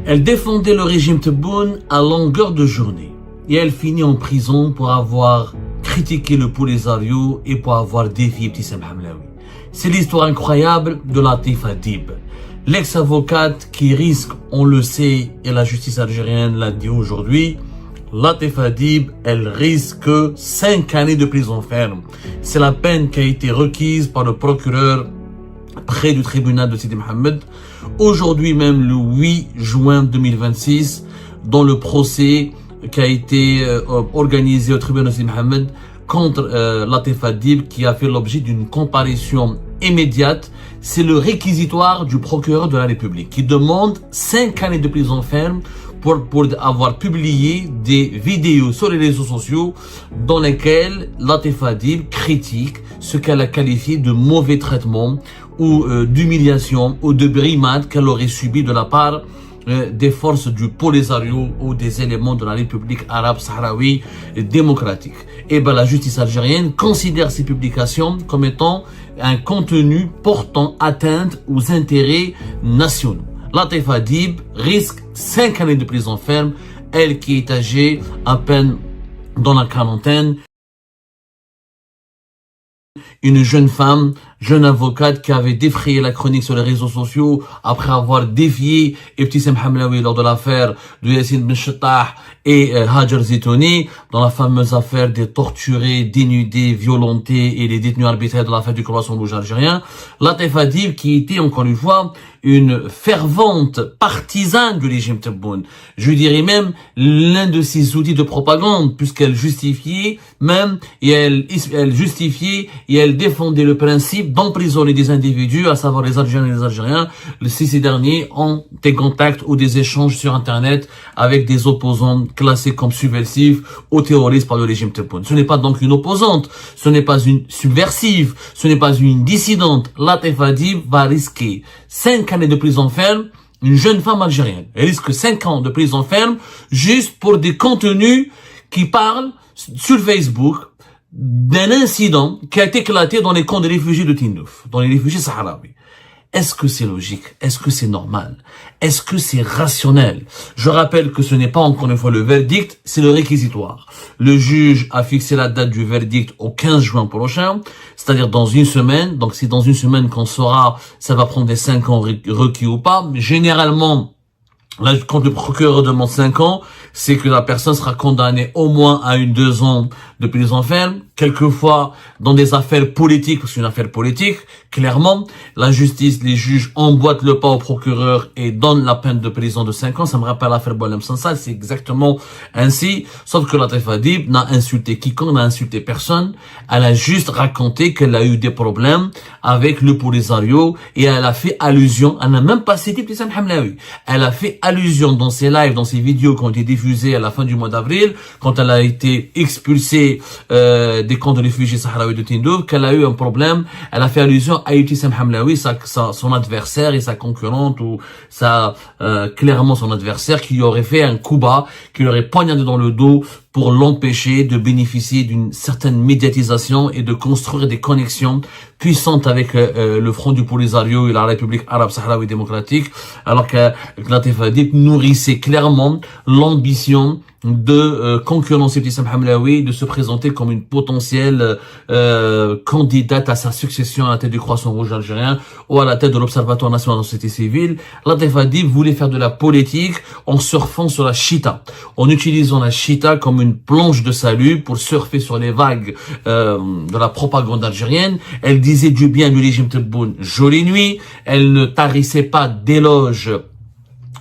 Elle défendait le régime Tebboune à longueur de journée et elle finit en prison pour avoir critiqué le Polisario et pour avoir défié Ibtissam Hamlaoui. C'est l'histoire incroyable de Latif Hadib, l'ex-avocate qui risque, on le sait, et la justice algérienne l'a dit aujourd'hui, Latif Hadib, elle risque 5 années de prison ferme. C'est la peine qui a été requise par le procureur près du tribunal de Sidi Mohamed. Aujourd'hui même, le 8 juin 2026, dans le procès qui a été organisé au tribunal de Sidi Mohamed contre Latif Hadib, qui a fait l'objet d'une comparution immédiate. C'est le réquisitoire du procureur de la République qui demande 5 années de prison ferme pour avoir publié des vidéos sur les réseaux sociaux dans lesquelles Latif Hadib critique ce qu'elle a qualifié de mauvais traitement ou d'humiliation ou de brimade qu'elle aurait subi de la part des forces du Polisario ou des éléments de la République arabe sahraoui démocratique. Et la justice algérienne considère ces publications comme étant un contenu portant atteinte aux intérêts nationaux. Latif Hadib risque 5 années de prison ferme, elle qui est âgée à peine dans la quarantaine. Une jeune femme, jeune avocate qui avait défrayé la chronique sur les réseaux sociaux après avoir défié Ibtissam Hamlaoui lors de l'affaire de Yassine Ben Chettah et Hajar Zitouni, dans la fameuse affaire des torturés, dénudés, violentés et les détenus arbitraires de l'affaire du Croissant Rouge algérien. Latif Hadib qui était encore une fois une fervente partisane du régime Tebboune. Je dirais même l'un de ses outils de propagande, puisqu'elle justifiait même et elle justifiait et elle défendait le principe d'emprisonner des individus, à savoir les Algériens et les Algériens, si ces derniers ont des contacts ou des échanges sur Internet avec des opposants classés comme subversifs ou terroristes par le régime Tebboune. Ce n'est pas donc une opposante, ce n'est pas une subversive, ce n'est pas une dissidente. Latif Hadib va risquer 5 années de prison ferme, une jeune femme algérienne. Elle risque 5 ans de prison ferme juste pour des contenus qui parlent sur Facebook d'un incident qui a été éclaté dans les camps de réfugiés de Tindouf, dans les réfugiés sahraouis. Est-ce que c'est logique? Est-ce que c'est normal? Est-ce que c'est rationnel? Je rappelle que ce n'est pas encore une fois le verdict, c'est le réquisitoire. Le juge a fixé la date du verdict au 15 juin prochain, c'est-à-dire dans une semaine. Donc c'est dans une semaine qu'on saura, ça va prendre des 5 ans requis ou pas. Mais généralement, là, quand le procureur demande 5 ans, c'est que la personne sera condamnée au moins à 2 ans de prison ferme. Quelquefois, dans des affaires politiques, parce que c'est une affaire politique, clairement, la justice, les juges emboîtent le pas au procureur et donnent la peine de prison de 5 ans. Ça me rappelle l'affaire Boualem Sansal, c'est exactement ainsi. Sauf que Latif Hadib n'a insulté quiconque, n'a insulté personne. Elle a juste raconté qu'elle a eu des problèmes avec le Polisario et elle a fait allusion, elle n'a même pas cité Ibtissam Hamlaoui. Elle a fait allusion dans ses lives, dans ses vidéos qui ont été diffusées à la fin du mois d'avril, quand elle a été expulsée des camps de réfugiés sahraouis de Tindouf, qu'elle a eu un problème. Elle a fait allusion à Ibtissam Hamlaoui, son adversaire et sa concurrente, ou clairement son adversaire, qui aurait fait un coup bas, qui l'aurait poignardé dans le dos pour l'empêcher de bénéficier d'une certaine médiatisation et de construire des connexions puissantes avec le Front du Polisario et la République arabe sahraoui démocratique, alors que Latif Hadib nourrissait clairement l'ambition de concurrencer Ibtissam Hamlaoui, de se présenter comme une potentielle candidate à sa succession à la tête du Croissant Rouge algérien ou à la tête de l'Observatoire national de la société civile. Latif Hadib voulait faire de la politique en surfant sur la chita, en utilisant la chita comme une planche de salut pour surfer sur les vagues de la propagande algérienne. Elle disait du bien du régime Tebboune jour et nuit, elle ne tarissait pas d'éloges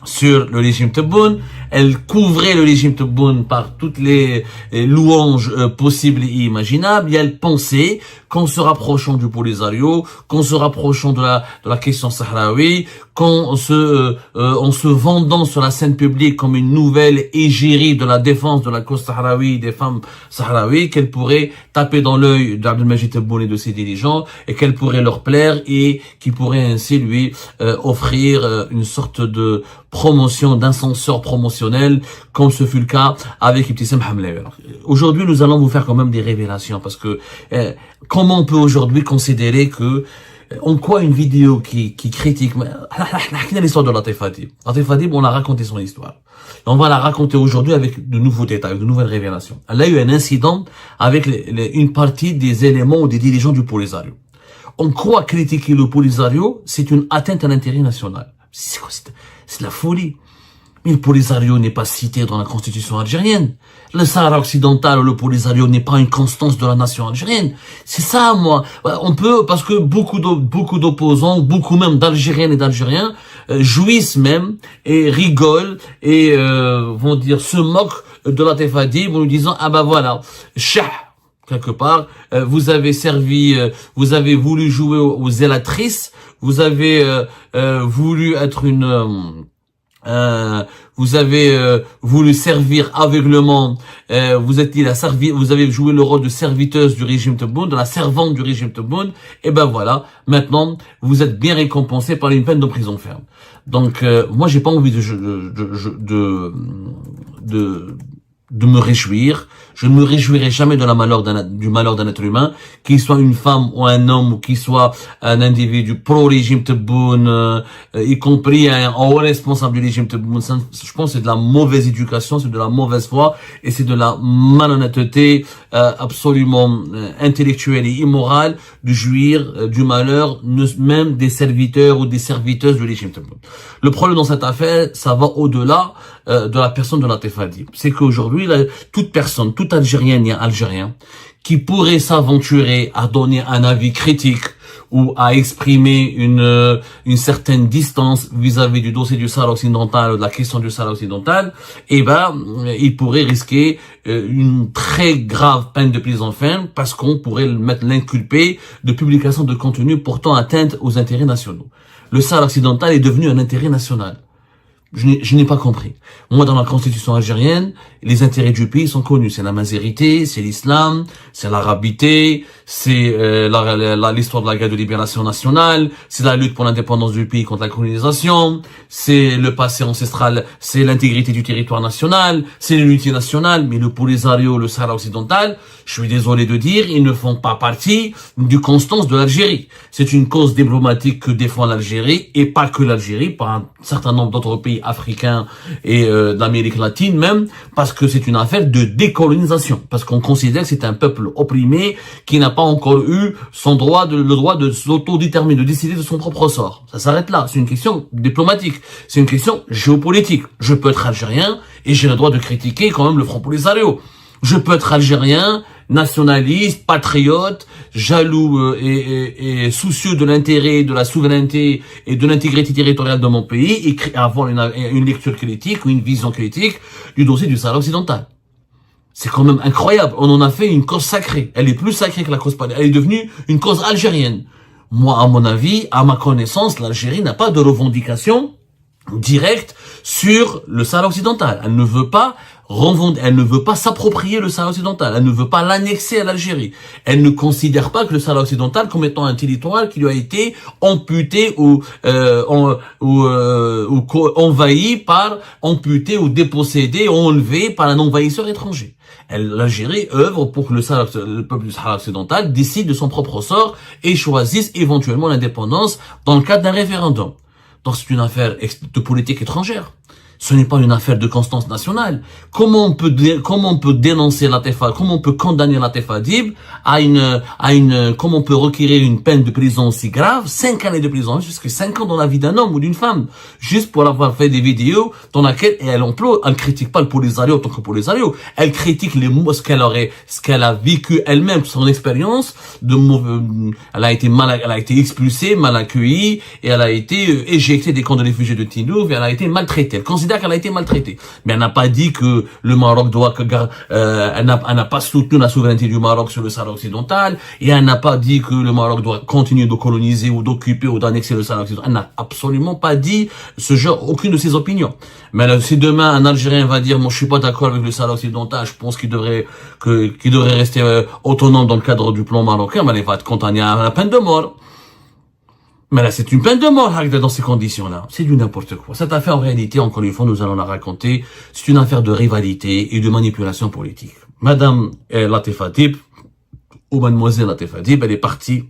sur le régime Tebboune, elle couvrait le régime Tebboune par toutes les louanges possibles et imaginables, et elle pensait qu'en se rapprochant du Polisario, qu'en se rapprochant de la question sahraoui, en se vendant sur la scène publique comme une nouvelle égérie de la défense de la cause sahraoui, des femmes sahraouis, qu'elle pourrait taper dans l'œil d'Abdelmajid Tebboune et de ses dirigeants, et qu'elle pourrait leur plaire, et qui pourrait ainsi lui offrir une sorte de promotion, d'ascenseur promotionnel, comme ce fut le cas avec Ibtissam Hamlaoui. Aujourd'hui, nous allons vous faire quand même des révélations, parce que comment on peut aujourd'hui considérer que En quoi une vidéo qui critique, l'histoire de Latif Hadib. Latif Hadib, on a raconté son histoire. Et on va la raconter aujourd'hui avec de nouveaux détails, de nouvelles révélations. Elle a eu un incident avec une partie des éléments ou des dirigeants du Polisario. On croit critiquer le Polisario, c'est une atteinte à l'intérêt national. C'est de la folie. Mais le Polisario n'est pas cité dans la constitution algérienne. Le Sahara occidental ou le Polisario n'est pas une constance de la nation algérienne. C'est ça, moi. On peut, parce que beaucoup d'opposants, beaucoup même d'Algériennes et d'Algériens, jouissent même et rigolent et vont dire se moquent de Latif Hadib en nous disant ah ben voilà, Chah, quelque part, vous avez servi, vous avez voulu jouer aux zélatrices, vous avez voulu être une vous avez voulu servir aveuglement, vous avez joué le rôle de serviteuse du régime Tebboune, de la servante du régime Tebboune, et ben voilà, maintenant vous êtes bien récompensé par une peine de prison ferme. Donc moi j'ai pas envie de me réjouir. Je ne me réjouirai jamais de du malheur d'un être humain, qu'il soit une femme ou un homme, ou qu'il soit un individu pro-régime Tebboune, y compris un haut responsable du régime Tebboune. Je pense que c'est de la mauvaise éducation, c'est de la mauvaise foi, et c'est de la malhonnêteté absolument intellectuelle et immorale de jouir du malheur même des serviteurs ou des serviteuses du régime Tebboune. Le problème dans cette affaire, ça va au-delà de la personne de Latif Hadib. C'est qu'aujourd'hui, toute personne, tout Algérienne et Algérien qui pourrait s'aventurer à donner un avis critique ou à exprimer une certaine distance vis-à-vis du dossier du Sahara occidental ou de la question du Sahara occidental, eh ben, il pourrait risquer une très grave peine de prison ferme parce qu'on pourrait l'inculper de publication de contenu portant atteinte aux intérêts nationaux. Le Sahara occidental est devenu un intérêt national. Je n'ai pas compris. Moi, dans la constitution algérienne, les intérêts du pays sont connus. C'est la mazérité, c'est l'islam, c'est l'arabité, c'est l'histoire de la guerre de libération nationale, c'est la lutte pour l'indépendance du pays contre la colonisation, c'est le passé ancestral, c'est l'intégrité du territoire national, c'est l'unité nationale. Mais le Polisario, le Sahara occidental, je suis désolé de dire, ils ne font pas partie du constance de l'Algérie. C'est une cause diplomatique que défend l'Algérie, et pas que l'Algérie, par un certain nombre d'autres pays africains et d'Amérique latine même, parce que c'est une affaire de décolonisation, parce qu'on considère que c'est un peuple opprimé qui n'a pas encore eu le droit de s'autodéterminer, de décider de son propre sort. Ça s'arrête là. C'est une question diplomatique, c'est une question géopolitique. Je peux être algérien et j'ai le droit de critiquer quand même le Front Polisario. Je peux être algérien, nationaliste, patriote, jaloux et soucieux de l'intérêt, de la souveraineté et de l'intégrité territoriale de mon pays, et avoir une lecture critique ou une vision critique du dossier du Sahara occidental. C'est quand même incroyable. On en a fait une cause sacrée. Elle est plus sacrée que la cause palestinienne. Elle est devenue une cause algérienne. Moi, à mon avis, à ma connaissance, l'Algérie n'a pas de revendication directe sur le Sahara occidental. Elle ne veut pas s'approprier le Sahara occidental. Elle ne veut pas l'annexer à l'Algérie. Elle ne considère pas que le Sahara occidental comme étant un territoire qui lui a été amputé ou dépossédé ou enlevé par un envahisseur étranger. L'Algérie œuvre pour que le peuple du Sahara occidental décide de son propre sort et choisisse éventuellement l'indépendance dans le cadre d'un référendum. Donc c'est une affaire de politique étrangère. Ce n'est pas une affaire de constance nationale. Comment on peut dénoncer Latif Hadib, comment on peut condamner Latif Hadib comment on peut requérir une peine de prison aussi grave, 5 années de prison, jusqu'à 5 ans dans la vie d'un homme ou d'une femme, juste pour avoir fait des vidéos dans laquelle elle critique pas le Polisario en tant que Polisario, elle critique ce qu'elle a vécu elle-même, son expérience elle a été expulsée, mal accueillie, et elle a été éjectée des camps de réfugiés de Tindouf, et elle a été maltraitée. Elle considère qu'elle a été maltraitée. Mais elle n'a pas dit que le Maroc elle n'a pas soutenu la souveraineté du Maroc sur le Sahara occidental, et elle n'a pas dit que le Maroc doit continuer de coloniser ou d'occuper ou d'annexer le Sahara occidental. Elle n'a absolument pas dit aucune de ses opinions. Mais si demain un Algérien va dire, moi je suis pas d'accord avec le Sahara occidental, je pense qu'il devrait rester autonome dans le cadre du plan marocain, mais il va être condamné à la peine de mort. Mais là, c'est une peine de mort dans ces conditions-là. C'est du n'importe quoi. Cette affaire, en réalité, encore une fois, nous allons la raconter. C'est une affaire de rivalité et de manipulation politique. Madame Latif Hadib, ou mademoiselle Latif Hadib, elle est partie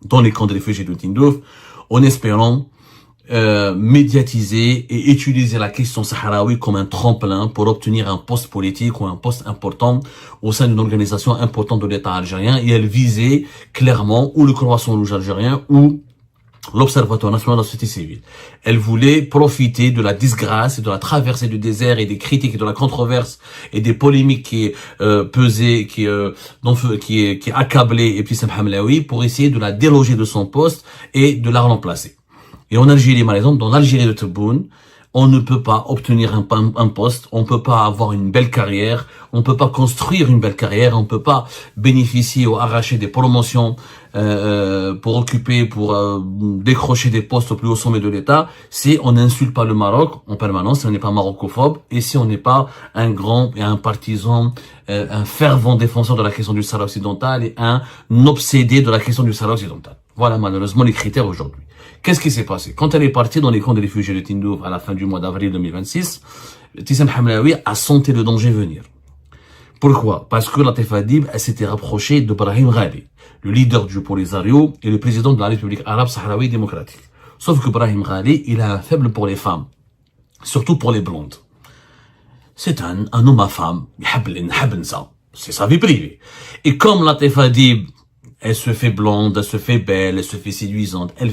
dans les camps de réfugiés de Tindouf, en espérant médiatiser et utiliser la question sahraoui comme un tremplin pour obtenir un poste politique ou un poste important au sein d'une organisation importante de l'État algérien. Et elle visait clairement ou le Croissant Rouge algérien ou l'Observatoire national de la société civile. Elle voulait profiter de la disgrâce et de la traversée du désert et des critiques et de la controverse et des polémiques qui pesaient, qui accablaient Ibtissam Hamlaoui pour essayer de la déloger de son poste et de la remplacer. Et en Algérie, par exemple, dans l'Algérie de Tebboune, on ne peut pas obtenir un poste, on peut pas avoir une belle carrière, on peut pas construire une belle carrière, on peut pas bénéficier ou arracher des promotions pour décrocher des postes au plus haut sommet de l'État si on n'insulte pas le Maroc en permanence, si on n'est pas marocophobe et si on n'est pas un grand et un partisan, un fervent défenseur de la question du Sahara occidental et un obsédé de la question du Sahara occidental. Voilà malheureusement les critères aujourd'hui. Qu'est-ce qui s'est passé? Quand elle est partie dans les camps de réfugiés de Tindouf à la fin du mois d'avril 2026, Ibtissam Hamlaoui a senti le danger venir. Pourquoi? Parce que Latif Hadib s'était rapproché de Brahim Ghali, le leader du Polisario et le président de la République arabe sahraoui démocratique. Sauf que Brahim Ghali, il a un faible pour les femmes, surtout pour les blondes. C'est un homme à femme, c'est sa vie privée. Et comme Latif Hadib, elle se fait blonde, elle se fait belle, elle se fait séduisante. Elle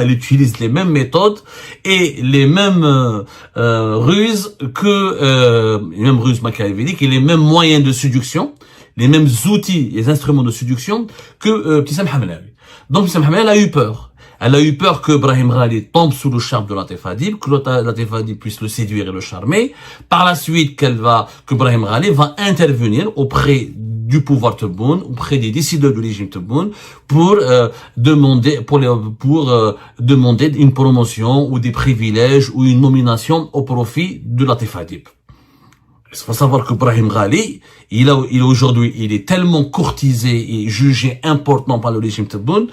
utilise les mêmes méthodes et les mêmes ruses les mêmes ruses machiavéliques et les mêmes moyens de séduction, les mêmes outils, les instruments de séduction que Ibtissam Hamlaoui. Donc Ibtissam Hamlaoui a eu peur. Elle a eu peur que Brahim Ghali tombe sous le charme de Latif Hadib, que Latif Hadib puisse le séduire et le charmer. Par la suite, que Brahim Ghali va intervenir auprès du pouvoir Tebboune, auprès des décideurs du régime Tebboune, pour demander une promotion ou des privilèges ou une nomination au profit de Latif Hadib. Il faut savoir que Brahim Ghali, il est tellement courtisé et jugé important par le régime Tebboune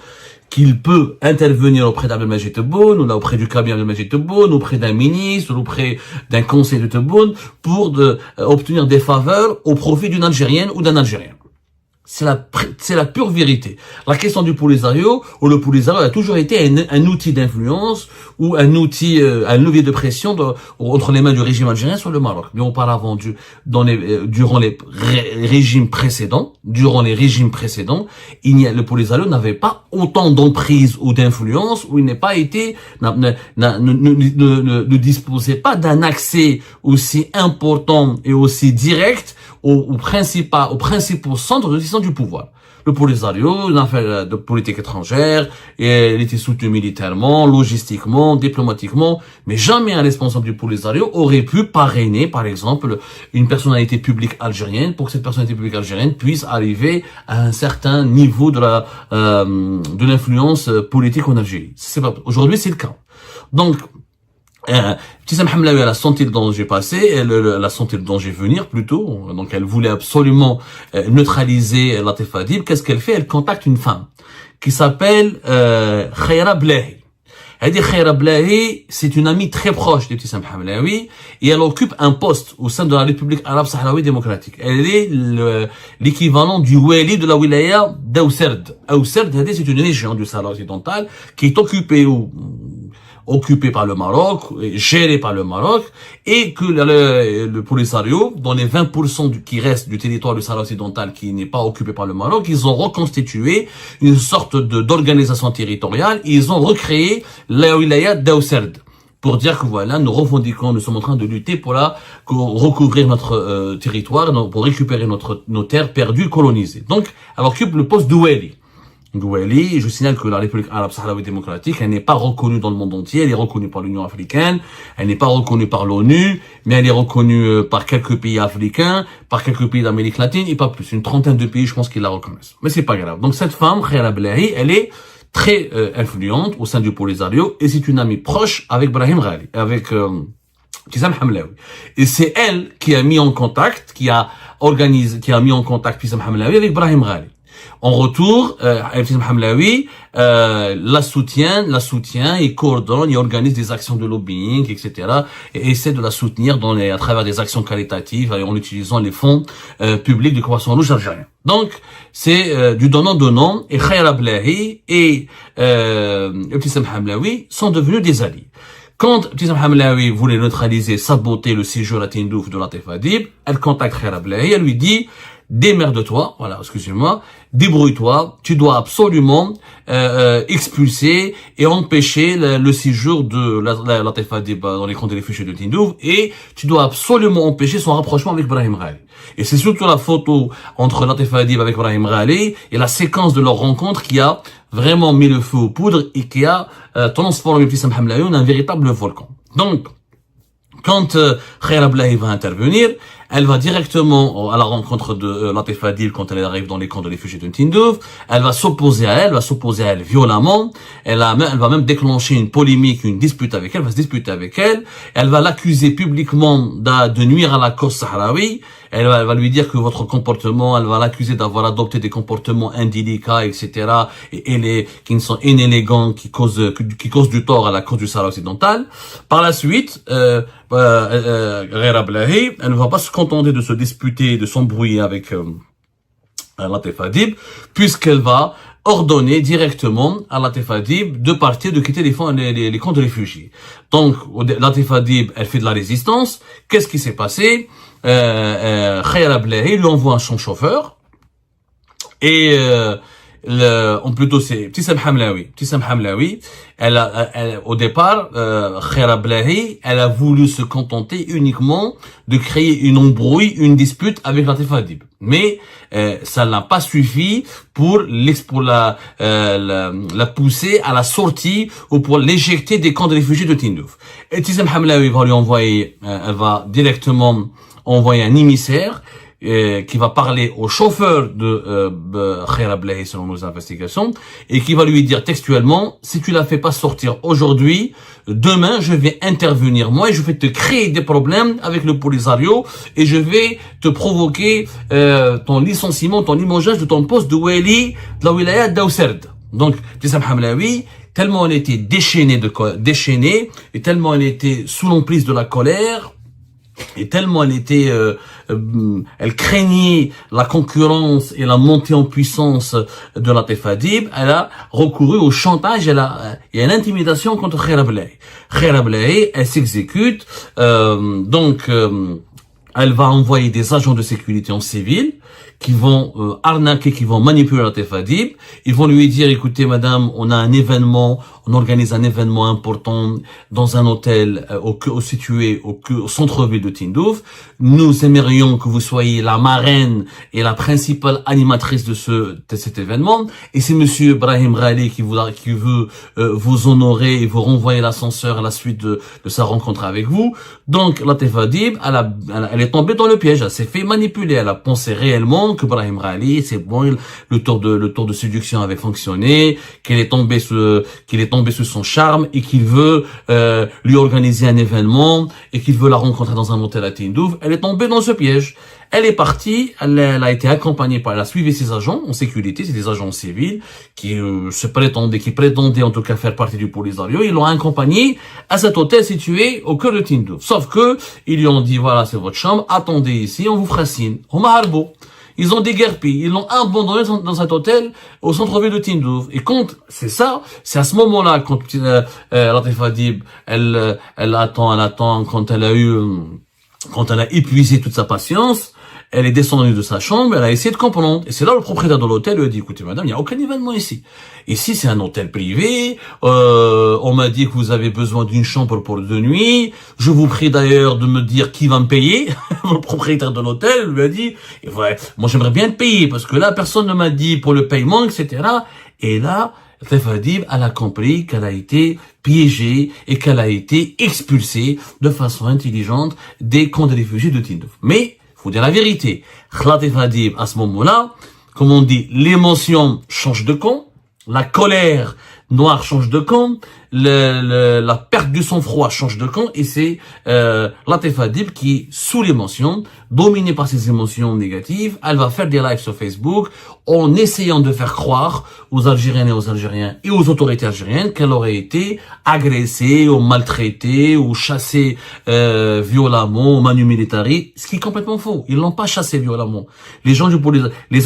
qu'il peut intervenir auprès d'Abdelmajid Tebboune, ou là auprès du cabinet d'Abdelmajid Tebboune, auprès d'un ministre, ou auprès d'un conseil de Tebboune, pour obtenir des faveurs au profit d'une Algérienne ou d'un Algérien. C'est la pure vérité. La question du Polisario, où le Polisario a toujours été un outil d'influence ou un levier de pression entre les mains du régime algérien sur le Maroc. Mais auparavant, durant les régimes précédents, le Polisario n'avait pas autant d'emprise ou d'influence, où il ne disposait pas d'un accès aussi important et aussi direct aux principaux centres de décision du pouvoir. Le Polisario, une affaire de politique étrangère, et il était soutenu militairement, logistiquement, diplomatiquement, mais jamais un responsable du Polisario aurait pu parrainer, par exemple, une personnalité publique algérienne pour que cette personnalité publique algérienne puisse arriver à un certain niveau de l'influence politique en Algérie. Aujourd'hui, c'est le cas. Donc, Ibtissam Hamlaoui, elle a senti le danger passer, elle a senti le danger venir plutôt, donc elle voulait absolument neutraliser Latif Hadib. Qu'est-ce qu'elle fait? Elle contacte une femme qui s'appelle Khaira Blahi. Elle dit Khaira Blahi, c'est une amie très proche d'Ibtissam Hamlaoui et elle occupe un poste au sein de la République arabe sahraoui démocratique. Elle est l'équivalent du wali de la wilaya d'Aousserd. Aousserd, c'est une région du Sahara occidental qui est occupé par le Maroc, géré par le Maroc, et que le Polisario, dans les 20% qui restent du territoire du Sahara occidental qui n'est pas occupé par le Maroc, ils ont reconstitué une sorte d'organisation territoriale, et ils ont recréé la wilaya d'Aousserd. Pour dire que voilà, nous sommes en train de lutter pour recouvrir notre territoire, pour récupérer nos terres perdues, colonisées. Donc, elle occupe le poste de wali. Je signale que la République arabe sahraoui démocratique, elle n'est pas reconnue dans le monde entier, elle est reconnue par l'Union africaine, elle n'est pas reconnue par l'ONU, mais elle est reconnue par quelques pays africains, par quelques pays d'Amérique latine et pas plus. Une trentaine de pays, je pense qu'ils la reconnaissent. Mais c'est pas grave. Donc cette femme, Khaira Blahi, elle est très influente au sein du Polisario et c'est une amie proche avec Brahim Ghali, avec Ibtissam Hamlaoui. Et c'est elle qui a mis en contact, qui a mis en contact Ibtissam Hamlaoui avec Brahim Ghali. En retour, Ibtissam Hamlaoui la soutient, il coordonne, il organise des actions de lobbying, etc. et essaie de la soutenir à travers des actions qualitatives en utilisant les fonds publics du Croissant Rouge algérien. Donc, c'est du donnant-donnant, et Khair Ablahi et Ibtissam Hamlaoui sont devenus des alliés. Quand Ibtissam Hamlaoui voulait neutraliser, saboter le séjour à Tindouf de Latif Adib, elle contacte Khair Ablahi, elle lui dit démerde-toi, voilà, excusez-moi, débrouille-toi, tu dois absolument expulser et empêcher le séjour de Latif Adib dans les camps de réfugiés de Tindouf, et tu dois absolument empêcher son rapprochement avec Brahim Ghali. Et c'est surtout la photo entre Latif Adib avec Brahim Ghali et la séquence de leur rencontre qui a vraiment mis le feu aux poudres et qui a transformé Ibtissam Hamlaoui en un véritable volcan. Donc, quand Khair Ablahi va intervenir, elle va directement à la rencontre de Latif Adib quand elle arrive dans les camps de réfugiés de Tindouf. Elle va s'opposer à elle, violemment. Elle va même déclencher une polémique, une dispute avec elle, va se disputer avec elle. Elle va l'accuser publiquement de nuire à la cause sahraoui. Elle va lui dire que votre comportement, elle va l'accuser d'avoir adopté des comportements indélicats, etc. et qui sont inélégants, qui causent du tort à la cause du Sahara occidental. Par la suite, Khair Ablahi, elle ne va pas se contenter de se disputer, de s'embrouiller avec Latif Adib, puisqu'elle va ordonner directement à Latif Adib de partir, de quitter les camps de réfugiés. Donc, Latif Adib, elle fait de la résistance. Qu'est-ce qui s'est passé? Khair Ablahi lui envoie son chauffeur, et plutôt c'est Ibtissam Hamlaoui, au départ, Khair Ablahi, elle a voulu se contenter uniquement de créer une embrouille, une dispute avec Latif Adib. Mais ça n'a pas suffi pour la pousser à la sortie ou pour l'éjecter des camps de réfugiés de Tindouf. Ibtissam Hamlaoui va lui envoyer, elle va directement envoyer un émissaire qui va parler au chauffeur de Khair Ablahi selon nos investigations, et qui va lui dire textuellement: si tu la fais pas sortir aujourd'hui, demain je vais intervenir moi et je vais te créer des problèmes avec le Polisario et je vais te provoquer ton licenciement, ton limogeage de ton poste de wali de la wilaya d'Aousserd. Donc Ibtissam Hamlaoui, tellement elle était déchaînée et tellement elle était sous l'emprise de la colère, et tellement elle craignait la concurrence et la montée en puissance de Latif Adib, elle a recouru au chantage et à l'intimidation contre Khair Ablahi. Khair Ablahi, elle s'exécute, elle va envoyer des agents de sécurité en civil qui vont arnaquer, qui vont manipuler Latif Adib. Ils vont lui dire: écoutez madame, on organise un événement important dans un hôtel situé au centre-ville de Tindouf. Nous aimerions que vous soyez la marraine et la principale animatrice de cet événement. Et c'est monsieur Brahim Ghali qui veut vous honorer et vous renvoyer l'ascenseur à la suite de sa rencontre avec vous. Donc Latif Adib, elle est tombée dans le piège, elle s'est fait manipuler, elle a pensé réellement que Brahim Ghali, c'est bon, le tour de séduction avait fonctionné, qu'il est tombé sous son charme et qu'il veut lui organiser un événement et qu'il veut la rencontrer dans un hôtel à Tindouf. Elle est tombée dans ce piège. Elle est partie, elle a été accompagnée elle a suivi ses agents en sécurité, c'est des agents civils qui prétendaient en tout cas faire partie du Polisario. Ils l'ont accompagnée à cet hôtel situé au cœur de Tindouf. Sauf que ils lui ont dit: voilà, c'est votre chambre, attendez ici, on vous fera signe. Ils ont déguerpi, ils l'ont abandonné dans cet hôtel au centre-ville de Tindouf. Et c'est à ce moment-là, quand Latif Adib, elle attend, quand elle a épuisé toute sa patience, elle est descendue de sa chambre, elle a essayé de comprendre. Et c'est là le propriétaire de l'hôtel lui a dit: écoutez madame, il n'y a aucun événement ici. Ici c'est un hôtel privé, on m'a dit que vous avez besoin d'une chambre pour 2 nuits, je vous prie d'ailleurs de me dire qui va me payer. Le propriétaire de l'hôtel lui a dit: ouais, moi j'aimerais bien te payer, parce que là personne ne m'a dit pour le paiement, etc. Et là, Latif Adib, elle a compris qu'elle a été piégée et qu'elle a été expulsée de façon intelligente des camps de réfugiés de Tindouf. Mais faut dire la vérité, Latif Adib, à ce moment-là, comme on dit, l'émotion change de camp, la colère noir change de camp, la perte du sang-froid change de camp, et c'est Latif Hadib qui, sous l'émotion, dominée par ses émotions négatives, elle va faire des lives sur Facebook en essayant de faire croire aux Algériennes et aux Algériens et aux autorités algériennes qu'elle aurait été agressée ou maltraitée ou chassée violemment au manu militari, ce qui est complètement faux. Ils l'ont pas chassée violemment. Les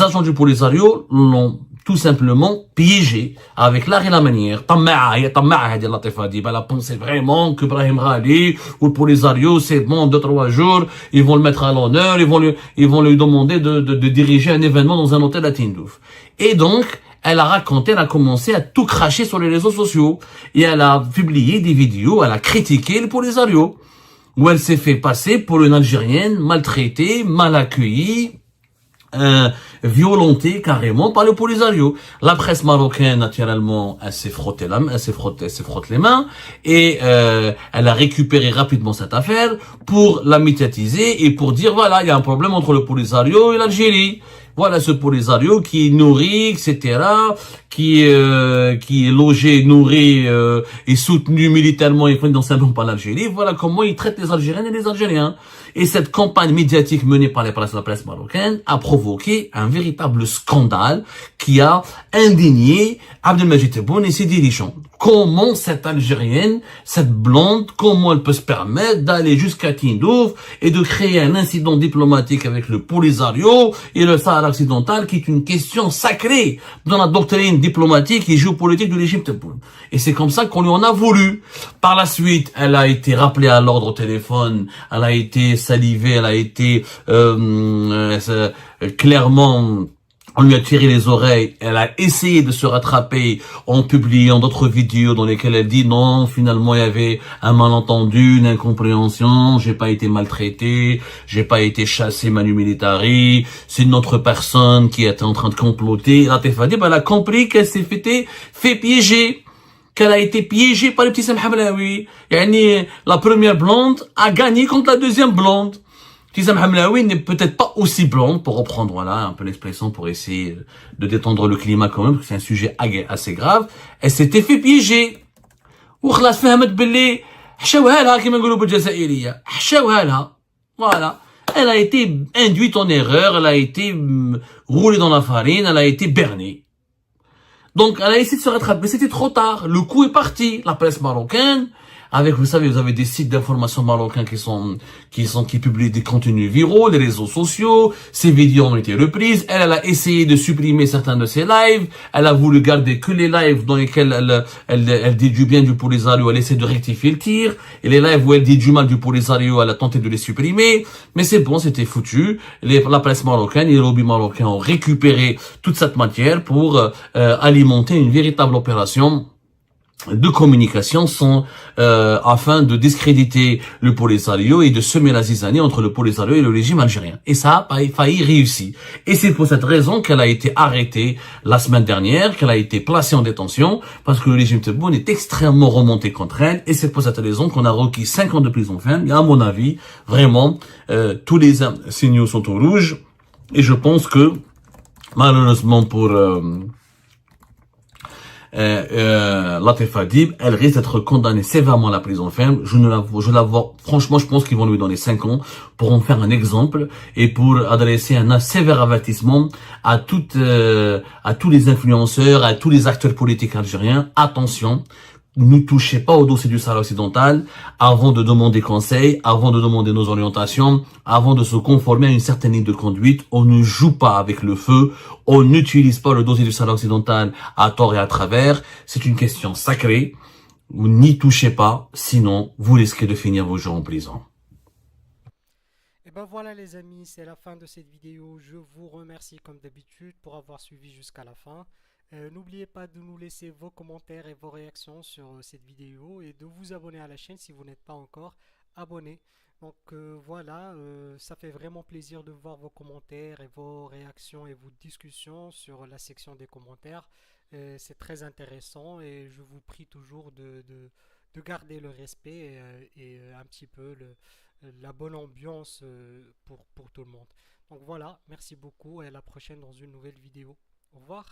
agents du Polisario l'ont tout simplement piégé avec l'art et la manière. Elle a pensé vraiment que Brahim Ghali ou le Polisario, c'est bon, 2-3 jours, ils vont le mettre à l'honneur, ils vont lui demander de diriger un événement dans un hôtel à Tindouf. Et donc, elle a commencé à tout cracher sur les réseaux sociaux. Et elle a publié des vidéos, elle a critiqué le Polisario, où elle s'est fait passer pour une Algérienne maltraitée, mal accueillie, violentée carrément par le Polisario. La presse marocaine, naturellement, elle s'est frottée les mains, et elle a récupéré rapidement cette affaire pour la médiatiser et pour dire, voilà, il y a un problème entre le Polisario et l'Algérie. Voilà ce Polisario qui est nourri, etc., qui est logé, nourri et soutenu militairement et financièrement par l'Algérie. Voilà comment il traite les Algériennes et les Algériens. Et cette campagne médiatique menée par la presse marocaine a provoqué un véritable scandale qui a indigné Abdelmajid Tebboune et ses dirigeants. Comment cette Algérienne, cette blonde, comment elle peut se permettre d'aller jusqu'à Tindouf et de créer un incident diplomatique avec le Polisario et le Sahara occidental, qui est une question sacrée dans la doctrine diplomatique et géopolitique de l'Égypte. Et c'est comme ça qu'on lui en a voulu. Par la suite, elle a été rappelée à l'ordre au téléphone, elle a été salivée, elle a été clairement... On lui a tiré les oreilles, elle a essayé de se rattraper en publiant d'autres vidéos dans lesquelles elle dit non, finalement il y avait un malentendu, une incompréhension, j'ai pas été maltraité, j'ai pas été chassé manu militari, c'est une autre personne qui était en train de comploter. Latif Hadib, elle a compris qu'elle s'est fait piéger, qu'elle a été piégée par le petit Sam Hamlaoui. La première blonde a gagné contre la deuxième blonde. Tissam Hamlaoui n'est peut-être pas aussi blonde, pour reprendre voilà un peu l'expression, pour essayer de détendre le climat quand même, parce que c'est un sujet assez grave. Elle s'était fait piéger. وخلاص فهمت باللي حشاوها لها كما نقولوا بالجزائرية. حشاوها لها. Voilà. Elle a été induite en erreur, elle a été roulée dans la farine, elle a été bernée. Donc elle a essayé de se rattraper, mais c'était trop tard. Le coup est parti. La presse marocaine, avec, vous savez, vous avez des sites d'information marocains qui publient des contenus viraux, les réseaux sociaux, ces vidéos ont été reprises, elle a essayé de supprimer certains de ses lives, elle a voulu garder que les lives dans lesquels elle dit du bien du Polisario, elle essaie de rectifier le tir, et les lives où elle dit du mal du Polisario, elle a tenté de les supprimer, mais c'est bon, c'était foutu. La presse marocaine et les lobbies marocains ont récupéré toute cette matière pour alimenter une véritable opération de communication afin de discréditer le Polisario et de semer la zizanie entre le Polisario et le régime algérien. Et ça a failli réussir. Et c'est pour cette raison qu'elle a été arrêtée la semaine dernière, qu'elle a été placée en détention, parce que le régime Tebboune est extrêmement remonté contre elle, et c'est pour cette raison qu'on a requis 5 ans de prison ferme. Et à mon avis, vraiment, tous les signaux sont au rouge, et je pense que, malheureusement pour... Latif Hadib, elle risque d'être condamnée sévèrement à la prison ferme. Je la vois, franchement, je pense qu'ils vont lui donner 5 ans pour en faire un exemple et pour adresser un sévère avertissement à tous les influenceurs, à tous les acteurs politiques algériens. Attention, ne touchez pas au dossier du Sahara occidental avant de demander conseil, avant de demander nos orientations, avant de se conformer à une certaine ligne de conduite. On ne joue pas avec le feu, on n'utilise pas le dossier du Sahara occidental à tort et à travers. C'est une question sacrée. Vous n'y touchez pas, sinon vous risquez de finir vos jours en prison. Et ben voilà les amis, c'est la fin de cette vidéo. Je vous remercie comme d'habitude pour avoir suivi jusqu'à la fin. N'oubliez pas de nous laisser vos commentaires et vos réactions sur cette vidéo et de vous abonner à la chaîne si vous n'êtes pas encore abonné. Donc voilà, ça fait vraiment plaisir de voir vos commentaires et vos réactions et vos discussions sur la section des commentaires. C'est très intéressant et je vous prie toujours de garder le respect et un petit peu la bonne ambiance pour tout le monde. Donc voilà, merci beaucoup et à la prochaine dans une nouvelle vidéo. Au revoir.